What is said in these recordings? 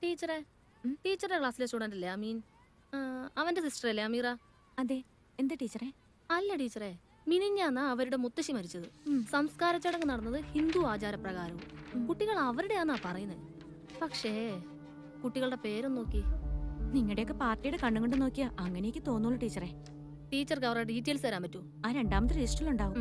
ടീച്ചറെ ടീച്ചറുടെ ക്ലാസ്സിലെ സ്റ്റുഡന്റ് അല്ലേ അമീൻ? അവന്റെ സിസ്റ്റർ അല്ലേ അമീറ? അതെ. എന്താ ടീച്ചറെ? അല്ല ടീച്ചറെ, മിനിഞ്ഞാന്നാ അവരുടെ മുത്തശ്ശി മരിച്ചത്. സംസ്കാര ചടങ്ങ് നടന്നത് ഹിന്ദു ആചാരപ്രകാരവും. കുട്ടികൾ അവരുടെയാന്നാ പറയുന്നത്. പക്ഷേ കുട്ടികളുടെ പേരും നോക്കി. നിങ്ങളുടെയൊക്കെ പാർട്ടിയുടെ കണ്ണും കൊണ്ട് നോക്കിയാ അങ്ങനെയൊക്കെ തോന്നുള്ളൂ ടീച്ചറെ. ടീച്ചർക്ക് അവരുടെ ഡീറ്റെയിൽസ് തരാൻ പറ്റൂ? ആ രണ്ടാമത്തെ രജിസ്റ്ററിലുണ്ടാവും.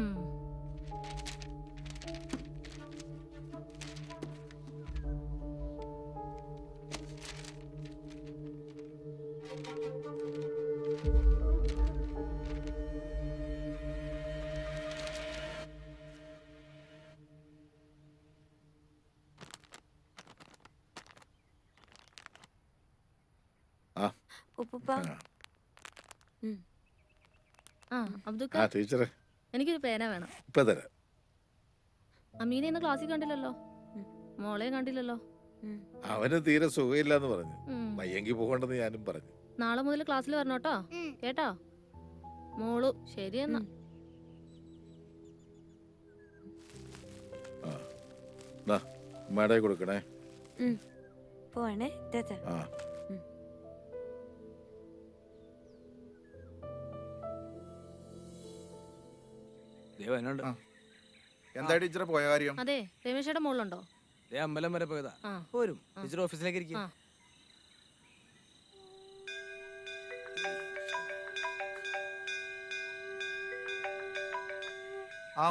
എനിക്കൊരു പേന വേണം. അമീനെ ഇന്ന് ക്ലാസ്സിൽ കണ്ടില്ലല്ലോ, മോളെ കണ്ടില്ലല്ലോ. അവന് തീരെ സുഖമില്ലാന്ന് പറഞ്ഞു. വയ്യെങ്കി പോകണ്ടെന്ന് ഞാനും പറഞ്ഞു. നാളെ മുതൽ ക്ലാസ്സിൽ വരണോട്ടോ, കേട്ടോ മോളു? ശരിയെന്നാ. കൊടുക്കണേ. പോണേ. എന്താ ടീച്ചറെ പോയ കാര്യം? അതെ, രമേശയുടെ മോളുണ്ടോ? അമ്പലം വരെ പോയതാ. പോരും ടീച്ചർ ഓഫീസിലേക്ക് ഇരിക്കും.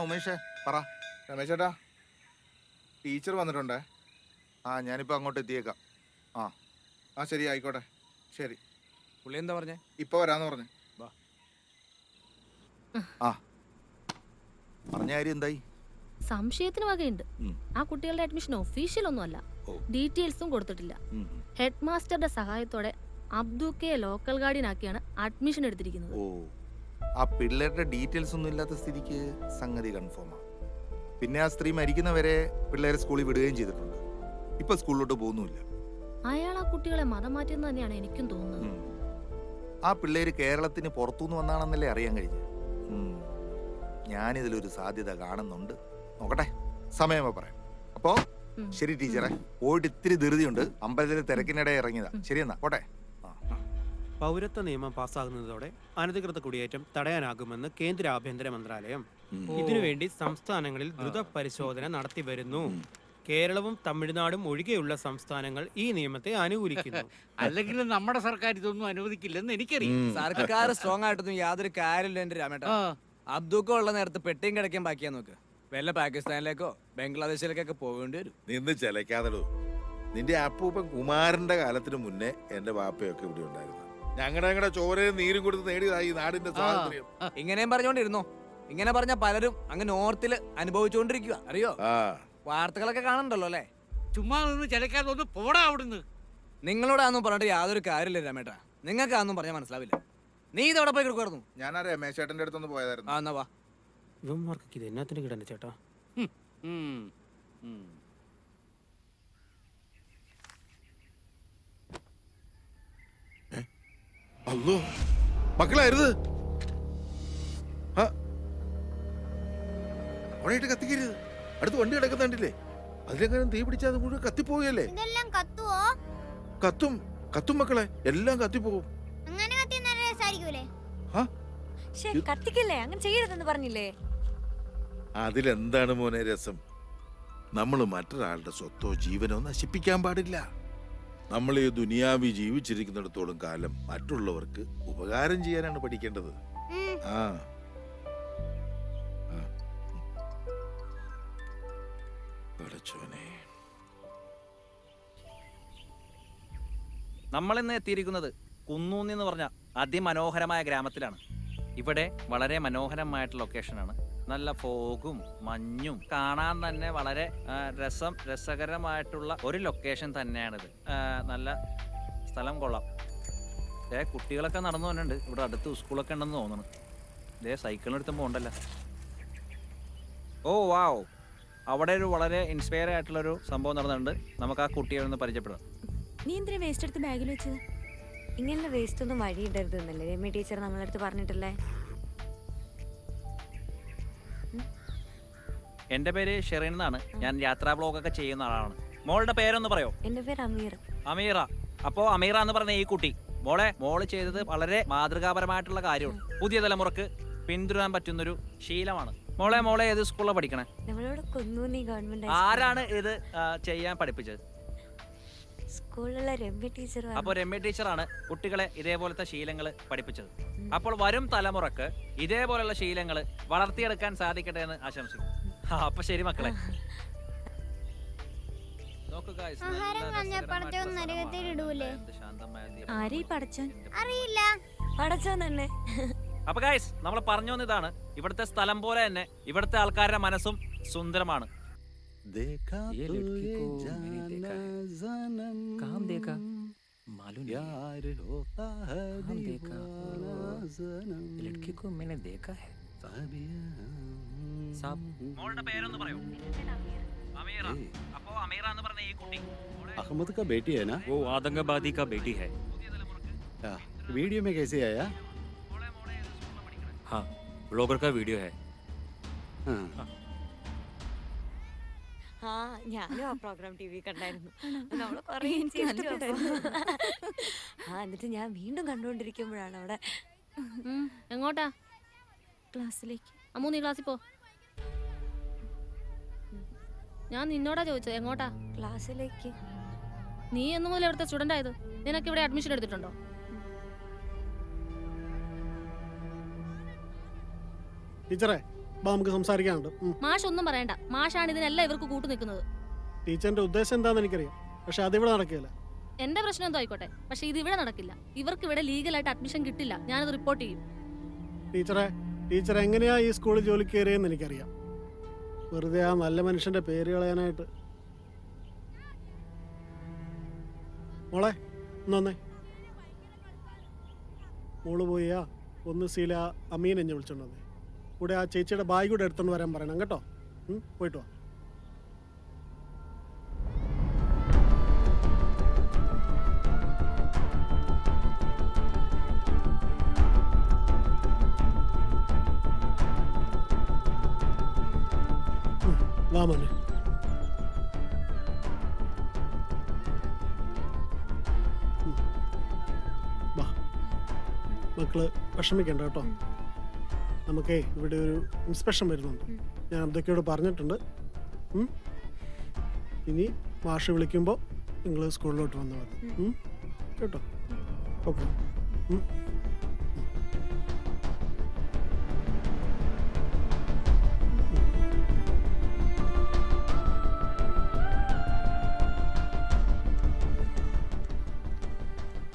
ഉമേഷേ പറ. രമേശേട്ടാ, ടീച്ചർ വന്നിട്ടുണ്ടേ. ഞാനിപ്പോ അങ്ങോട്ട് എത്തിയേക്കാം. ശരി, ആയിക്കോട്ടെ. ശരി. പുള്ളി എന്താ പറഞ്ഞേ? ഇപ്പൊ വരാന്ന് പറഞ്ഞു. പറഞ്ഞ കാര്യം എന്തായി? സംശയത്തിന് വകയുണ്ട്. ആ കുട്ടികളുടെ അഡ്മിഷൻ ഒഫീഷ്യൽ ഒന്നും അല്ല, ഡീറ്റെയിൽസും കൊടുത്തിട്ടില്ല. ഹെഡ് മാസ്റ്ററുടെ സഹായത്തോടെ അബ്ദുക്കെ ലോക്കൽ ഗാർഡിയൻ ആക്കിയാണ് അഡ്മിഷൻ എടുത്തിരിക്കുന്നത്. ആ പിള്ളേരുടെ ഡീറ്റെയിൽസ് ഒന്നും ഇല്ലാത്ത സ്ഥിതിക്ക് സംഗതി കൺഫേമാണ്. പിന്നെ ആ സ്ത്രീ മരിക്കുന്നവരെ പിള്ളേരെ സ്കൂളിൽ വിടുകയും ചെയ്തിട്ടുണ്ട്. ഇപ്പൊ സ്കൂളിലോട്ട് പോകുന്നുമില്ല. അയാൾ ആ കുട്ടികളെ മതം മാറ്റിയെന്ന് തന്നെയാണ് എനിക്കും തോന്നുന്നത്. ആ പിള്ളേര് കേരളത്തിന് പുറത്തുനിന്ന് വന്നാണെന്നല്ലേ അറിയാൻ കഴിഞ്ഞു. ഞാനിതിലൊരു സാധ്യത കാണുന്നുണ്ട്. നോക്കട്ടെ, സമയമോ പറയാം. അപ്പോ ശരി ടീച്ചറെ, പോയിട്ട് ഇത്തിരി ധൃതിയുണ്ട്. അമ്പലത്തിലെ തിരക്കിനിടെ ഇറങ്ങിയതാ. ശരിയെന്നാ, പോട്ടെ. പൗരത്വ നിയമം പാസ്സാകുന്നതോടെ അനധികൃത കുടിയേറ്റം തടയാനാകുമെന്ന് കേന്ദ്ര ആഭ്യന്തര മന്ത്രാലയം. ഇതിനുവേണ്ടി സംസ്ഥാനങ്ങളിൽ ദ്രുത പരിശോധന നടത്തി വരുന്നു. കേരളവും തമിഴ്നാടും ഒഴികെയുള്ള സംസ്ഥാനങ്ങൾ ഈ നിയമത്തെ അനുകൂലിക്കുന്നു. അല്ലെങ്കിൽ നമ്മുടെ സർക്കാർ ഇതൊന്നും അനുവദിക്കില്ലെന്ന് എനിക്കറിയാം. സർക്കാർ സ്ട്രോങ് ആയിട്ടൊന്നും യാതൊരു കാര്യമില്ല എന്റെ രാമേട്ട. അബ്ദുക്ക ഉള്ള നേരത്ത് പെട്ടിയും കിടക്കാൻ ബാക്കിയാ നോക്ക്. വല്ല പാകിസ്ഥാനിലേക്കോ ബംഗ്ലാദേശിലേക്കൊക്കെ പോകേണ്ടി വരും. നിന്ന് ചിലക്കാതടൂ. നിന്റെ അപ്പൂപ്പൻ കുമാരന്റെ കാലത്തിന് മുന്നേ എന്റെ വാപ്പയൊക്കെ ഇവിടെ ഉണ്ടായിരുന്നു. ഞങ്ങളുടെ ചോരയും നീരും കൊടുത്ത് നേടിയതായി നാടിന്റെ സ്വാതന്ത്ര്യം. ഇങ്ങനെയും പറഞ്ഞോണ്ടിരുന്നോ? ഇങ്ങനെ പറഞ്ഞ പലരും അങ്ങ് നോർത്തില് അനുഭവിച്ചുകൊണ്ടിരിക്കുക, അറിയോ? വാർത്തകളൊക്കെ കാണണ്ടല്ലോ അല്ലേ? ചുമ്മാ നിന്ന് ചിലക്കാതെ ഒന്ന് പോടാ അവിടുന്ന്. നിങ്ങളോടാന്നും പറഞ്ഞിട്ട് യാതൊരു കാര്യമില്ല രാമേട്ടാ. നിങ്ങൾക്ക് അതൊന്നും പറഞ്ഞാൽ മനസ്സിലാവില്ല. നീ ഇതവിടെ പോയി കിടക്കുമായിരുന്നു. ഞാൻ ആ രമേശ് ചേട്ടന്റെ അടുത്തൊന്ന് പോയതായിരുന്നു. എന്നാ വാ. ഇവന്മാർക്ക് ഇത് എന്നാത്തിന് കിടന്നെ ചേട്ടാ? അല്ലോ മക്കളായിരുത്. അവിടെയായിട്ട് കത്തിക്കരുത്. അടുത്ത് വണ്ടി കിടക്കുന്നുണ്ടില്ലേ? അതിലെങ്ങനെ തീ പിടിച്ചാൽ അത് മുഴുവൻ കത്തിപ്പോവുകയല്ലേ? കത്തും കത്തും മക്കളെ, എല്ലാം കത്തിപ്പോവും. കത്തിക്കല്ലേ, അങ്ങനെ ചെയ്യരുതെന്ന് പറഞ്ഞില്ലേ? അതിലെന്താണ് മോനെ രസം? നമ്മൾ മറ്റൊരാളുടെ സ്വത്തോ ജീവനോ നശിപ്പിക്കാൻ പാടില്ല. നമ്മൾ ഈ ദുനിയാവി ജീവിച്ചിരിക്കുന്നിടത്തോളം കാലം മറ്റുള്ളവർക്ക് ഉപകാരം ചെയ്യാനാണ് പഠിക്കേണ്ടത്. നമ്മളിന്ന് എത്തിയിരിക്കുന്നത് കുന്നൂന്നി എന്ന് പറഞ്ഞ അതിമനോഹരമായ ഗ്രാമത്തിലാണ്. ഇവിടെ വളരെ മനോഹരമായിട്ടുള്ള ലൊക്കേഷനാണ്. നല്ല ഫോഗും മഞ്ഞും കാണാൻ തന്നെ വളരെ രസകരമായിട്ടുള്ള ഒരു ലൊക്കേഷൻ തന്നെയാണിത്. നല്ല സ്ഥലം കൊള്ളാം. കുട്ടികളൊക്കെ നടന്നു വന്നിട്ടുണ്ട്. ഇവിടെ അടുത്ത് സ്കൂളൊക്കെ ഉണ്ടെന്ന് തോന്നുന്നു. സൈക്കിളിനെടുത്തുമ്പോൾ ഉണ്ടല്ലോ. ഓ വാവ്, അവിടെ ഒരു വളരെ ഇൻസ്പയർ ആയിട്ടുള്ളൊരു സംഭവം നടന്നിട്ടുണ്ട്. നമുക്ക് ആ കുട്ടിയെ ഒന്ന് പരിചയപ്പെടാം. നീ എന്തിനാ വേസ്റ്റ് എടുത്ത് ബാഗിൽ വെച്ചത്? ഇങ്ങനെ വേസ്റ്റ് ഒന്നും വഴിയിടരുത് എന്നല്ലേ രമ്യ ടീച്ചർ നമ്മളടുത്ത് പറഞ്ഞിട്ടില്ലേ? എന്റെ പേര് ഷെറിൻ എന്നാണ്. ഞാൻ യാത്രാ ബ്ലോഗൊക്കെ ചെയ്യുന്ന ആളാണ്. മോളുടെ പേരൊന്ന് പറയോ? എന്റെ പേര് അമീർ. അമീറ. അപ്പോ അമീറ എന്ന് പറഞ്ഞ ഈ കുട്ടി മോള് ചെയ്തത് വളരെ മാതൃകാപരമായിട്ടുള്ള കാര്യമാണ്. പുതിയ തലമുറക്ക് പിന്തുടരാൻ പറ്റുന്നൊരു ശീലമാണ്. മോളെ ഏത് സ്കൂളിലാണ് പഠിക്കണേ? നമ്മളോട് കുന്നൂന്നി ഗവൺമെന്റ് ആരാണ് ഇത് ചെയ്യാൻ പഠിപ്പിച്ചത്? സ്കൂളിലുള്ള രമ്യ ടീച്ചർ. അപ്പോൾ രമ്യ ടീച്ചറാണ് കുട്ടികളെ ഇതേപോലത്തെ ശീലങ്ങൾ പഠിപ്പിച്ചത്. അപ്പോൾ വരും തലമുറക്ക് ഇതേപോലുള്ള ശീലങ്ങൾ വളർത്തിയെടുക്കാൻ സാധിക്കട്ടെ എന്ന് ആശംസിക്കുന്നു. അപ്പൊ ശരി മക്കളെ. ആരെ പടച്ചോൻ? അറിയില്ല, പടച്ചോൻ തന്നെ. അപ്പൊ ഗൈസ് നമ്മൾ പറഞ്ഞു വന്നതാണ്, ഇവിടുത്തെ സ്ഥലം പോലെ തന്നെ ഇവിടുത്തെ ആൾക്കാരുടെ മനസ്സും സുന്ദരമാണ്. മോളുടെ പേരൊന്ന് പറയൂ. അമീറ. അപ്പോ അമീറ എന്ന് പറഞ്ഞ ഈ കുട്ടി अहमद का बेटी है ना? वो आतंकवादी का बेटी है। वीडियो में कैसे आया? हाँ, ब्लॉगर का वीडियो है। ആ ഞാനും ആ പ്രോഗ്രാം ടി വി കണ്ടായിരുന്നു. നമ്മള് കൊറേ എന്നിട്ട് ഞാൻ വീണ്ടും കണ്ടുകൊണ്ടിരിക്കുമ്പോഴാണ് അവിടെ. എങ്ങോട്ടാ? ക്ലാസ്സിലേക്ക്. അമ്മു നീ ക്ലാസ്സിൽ പോ. ഞാൻ നിന്നോടാ ചോദിച്ചത് എങ്ങോട്ടാ? ക്ലാസ്സിലേക്ക്. നീ എന്ന് മുതൽ ഇവിടുത്തെ സ്റ്റുഡന്റ് ആയത്? നിനക്ക് ഇവിടെ അഡ്മിഷൻ എടുത്തിട്ടുണ്ടോ? ടീച്ചറെ നമുക്ക് സംസാരിക്കാനുണ്ട്. മാഷ് ഒന്നും പറയണ്ട. മാഷാണ് ഇതിനെല്ലാം ഇവർക്ക് കൂട്ടു നിൽക്കുന്നത്. ടീച്ചറിന്റെ ഉദ്ദേശം എന്താണെന്ന് എനിക്കറിയാം, പക്ഷെ അതിവിടെ നടക്കില്ല. എന്റെ പ്രശ്നം എന്തോ ആയിക്കോട്ടെ, പക്ഷെ ഇത് ഇവിടെ നടക്കില്ല. ഇവർക്ക് ഇവിടെ ലീഗലായിട്ട് അഡ്മിഷൻ കിട്ടില്ല. ഞാനത് റിപ്പോർട്ട് ചെയ്യും. ടീച്ചർ എങ്ങനെയാ ഈ സ്കൂളിൽ ജോലിക്ക് കയറിയെന്ന് എനിക്കറിയാം. വെറുതെ ആ നല്ല മനുഷ്യന്റെ പേര് കളയാനായിട്ട്. മോളെ ഒന്നേ, മോള് പോയാ ഒന്ന് സീല അമീൻ എന്നെ വിളിച്ചോണ്ടേ. കൂടെ ആ ചേച്ചിയുടെ ബാഗ് കൂടെ എടുത്തോണ്ട് വരാൻ പറയണം കേട്ടോ. പോയിട്ട് വാ. വാ മോനെ. വാ മക്കള് വിഷമിക്കണ്ട കേട്ടോ. നമുക്കേ ഇവിടെ ഒരു ഇൻസ്പെക്ഷൻ വരുന്നുണ്ട്. ഞാൻ അബ്ദൊക്കെയോട് പറഞ്ഞിട്ടുണ്ട്. ഇനി മാഷ് വിളിക്കുമ്പോൾ നിങ്ങൾ സ്കൂളിലോട്ട് വന്നാൽ മതി കേട്ടോ. ഓക്കെ.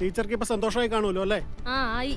ടീച്ചർക്ക് ഇപ്പൊ സന്തോഷമായി കാണുമല്ലോ അല്ലേ? ആ ആയി.